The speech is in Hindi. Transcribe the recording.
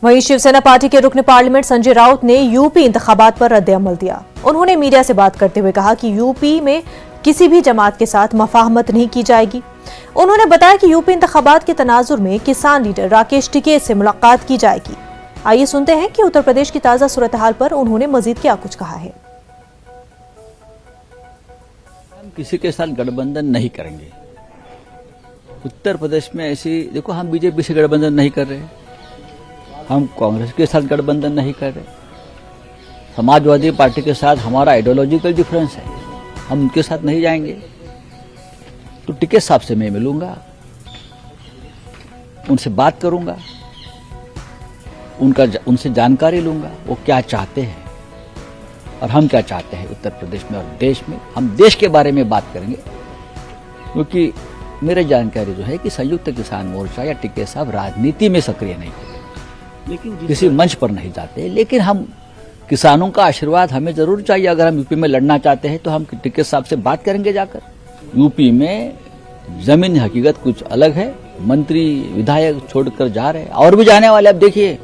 वहीं शिवसेना पार्टी के रुकन पार्लियामेंट संजय राउत ने यूपी इंतखाबात पर रद्द-ए-अमल दिया। उन्होंने मीडिया से बात करते हुए कहा कि यूपी में किसी भी जमात के साथ मफाहमत नहीं की जाएगी। उन्होंने बताया कि यूपी इंतखाबात के तनाजुर में किसान लीडर राकेश टिकैत से मुलाकात की जाएगी। आइए सुनते हैं कि उत्तर प्रदेश की ताजा सूरत हाल पर उन्होंने मजीद क्या कुछ कहा है। हम किसी के साथ गठबंधन नहीं करेंगे। उत्तर प्रदेश में ऐसी देखो, हम बीजेपी से गठबंधन नहीं कर रहे, हम कांग्रेस के साथ गठबंधन नहीं कर रहे, समाजवादी पार्टी के साथ हमारा आइडियोलॉजिकल डिफरेंस है, हम उनके साथ नहीं जाएंगे। तो टिकैत साहब से मैं मिलूंगा, उनसे बात करूंगा, उनसे जानकारी लूंगा वो क्या चाहते हैं और हम क्या चाहते हैं उत्तर प्रदेश में और देश में। हम देश के बारे में बात करेंगे, क्योंकि मेरी जानकारी जो है कि संयुक्त किसान मोर्चा या टिकैत साहब राजनीति में सक्रिय नहीं है, लेकिन किसी मंच पर नहीं जाते। लेकिन हम किसानों का आशीर्वाद हमें जरूर चाहिए। अगर हम यूपी में लड़ना चाहते हैं तो हम टिकैत साहब से बात करेंगे जाकर। यूपी में जमीन हकीकत कुछ अलग है, मंत्री विधायक छोड़कर जा रहे हैं और भी जाने वाले। अब देखिए